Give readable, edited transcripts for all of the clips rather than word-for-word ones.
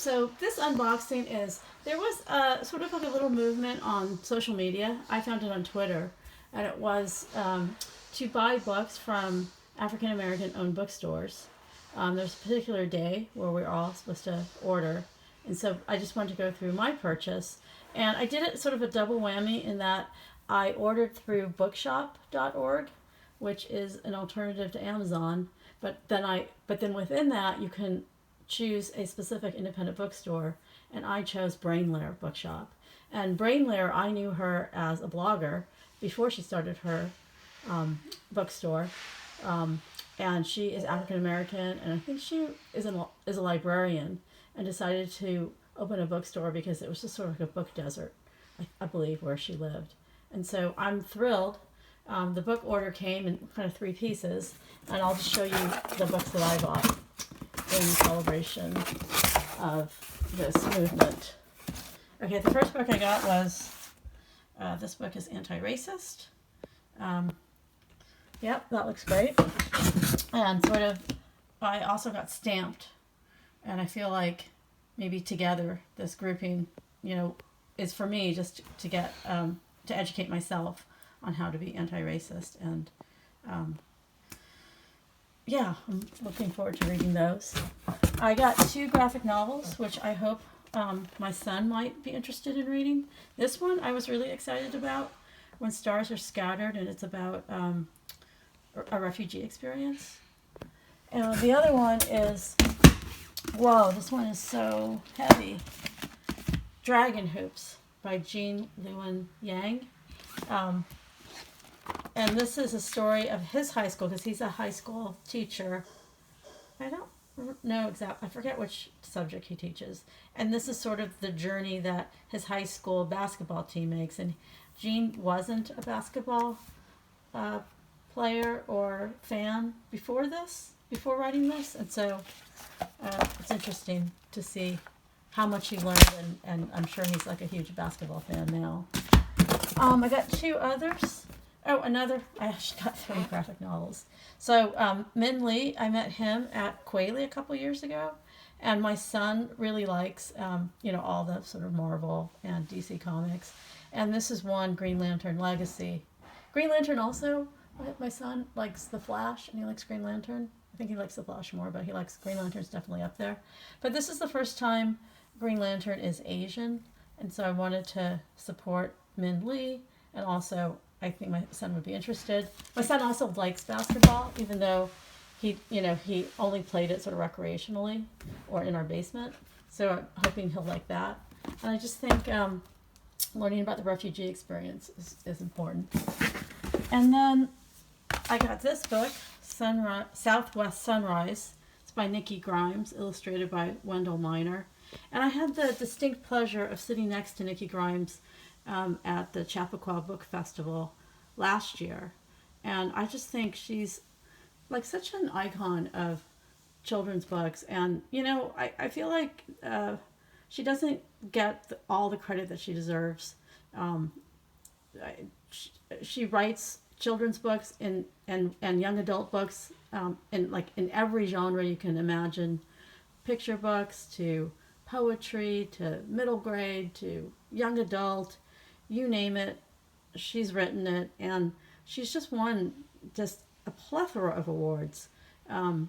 So this unboxing is, there was sort of like a little movement on social media. I found it on Twitter, and it was to buy books from African American owned bookstores. There's a particular day where we're all supposed to order, and so I just wanted to go through my purchase, and I did it sort of a double whammy in that I ordered through bookshop.org, which is an alternative to Amazon, but then within that you can choose a specific independent bookstore, and I chose Lair Bookshop. And Lair, I knew her as a blogger before she started her bookstore, and she is African American, and I think she is a librarian, and decided to open a bookstore because it was just sort of like a book desert, I believe, where she lived. And so I'm thrilled. The book order came in kind of 3 pieces, and I'll just show you the books that I bought in celebration of this movement. Okay, the first book I got was, this book is Antiracist. Yep, that looks great. And sort of, I also got Stamped, and I feel like maybe together this grouping, is for me just to get, to educate myself on how to be anti-racist. And yeah, I'm looking forward to reading those. I got 2 graphic novels, which I hope my son might be interested in reading. This one I was really excited about, When Stars Are Scattered, and it's about a refugee experience. And the other one is, whoa, this one is so heavy, Dragon Hoops by Jean Leun Yang. And this is a story of his high school, because he's a high school teacher. I don't know exactly, I forget which subject he teaches. And this is sort of the journey that his high school basketball team makes. And Jean wasn't a basketball player or fan before writing this. And so it's interesting to see how much he learned, and I'm sure he's like a huge basketball fan now. I got 2 others. Oh, I actually got 3 graphic novels. So Minh, I met him at Quayle a couple years ago, and my son really likes, all the sort of Marvel and DC comics. And this is one, Green Lantern Legacy. Green Lantern also, my son likes The Flash, and he likes Green Lantern. I think he likes The Flash more, but he likes Green Lantern's definitely up there. But this is the first time Green Lantern is Asian, and so I wanted to support Minh, and also I think my son would be interested. My son also likes basketball, even though he only played it sort of recreationally or in our basement. So I'm hoping he'll like that. And I just think learning about the refugee experience is important. And then I got this book, Southwest Sunrise. It's by Nikki Grimes, illustrated by Wendell Minor. And I had the distinct pleasure of sitting next to Nikki Grimes at the Chappaqua Book Festival last year. And I just think she's like such an icon of children's books. And, I feel like she doesn't get all the credit that she deserves. She writes children's books and young adult books in every genre you can imagine. Picture books to poetry to middle grade to young adult, you name it, she's written it, and she's just won just a plethora of awards. And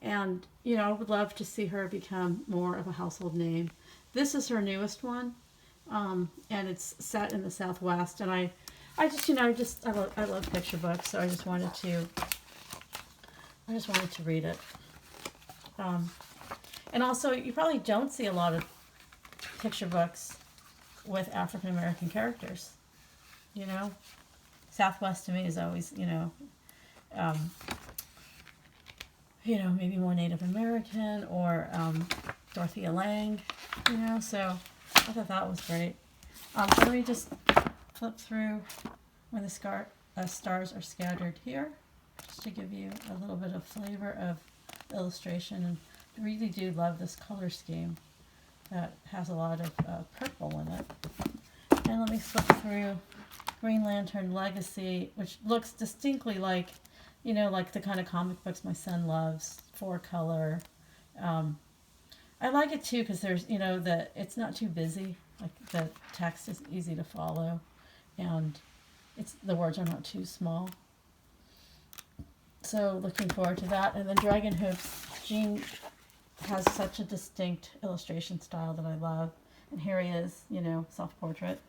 I would love to see her become more of a household name. This is her newest one, and it's set in the Southwest. And I love picture books, so I just wanted to read it. And also, you probably don't see a lot of picture books with African American characters. Southwest to me is always, maybe more Native American or Dorothea Lange, so I thought that was great. So let me just flip through When the Stars Are Scattered here, just to give you a little bit of flavor of the illustration. And I really do love this color scheme that has a lot of purple in it. And let me flip through Green Lantern Legacy, which looks distinctly like, like the kind of comic books my son loves, 4-color. I like it too because there's, it's not too busy. Like the text is easy to follow, and the words are not too small. So looking forward to that. And then Dragon Hoops, Jean has such a distinct illustration style that I love. And here he is, self-portrait.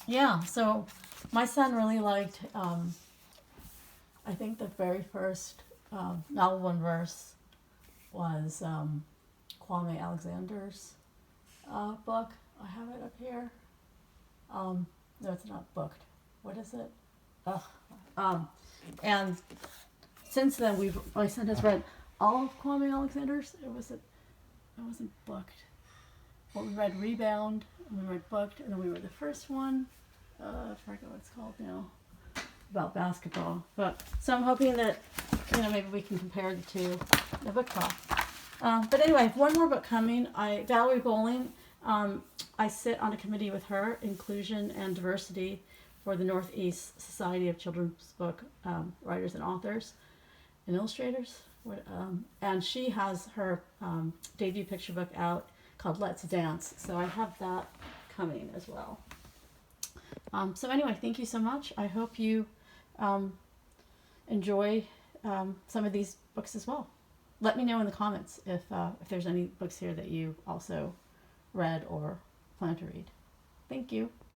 Yeah, so my son really liked, I think the very first novel one verse was Kwame Alexander's book. I have it up here. No, it's not booked. What is it? And since then, my son has read all of Kwame Alexander's. It wasn't booked. Well, we read Rebound, and we read Booked, and then we read the first one. I forget what it's called now. About basketball. So I'm hoping that, maybe we can compare the two in the book talk. But anyway, I have one more book coming. Valerie Bolling, I sit on a committee with her, Inclusion and Diversity, for the Northeast Society of Children's Book Writers and Authors and Illustrators. And she has her debut picture book out called Let's Dance. So I have that coming as well. So anyway, thank you so much. I hope you enjoy some of these books as well. Let me know in the comments if there's any books here that you also read or plan to read. Thank you.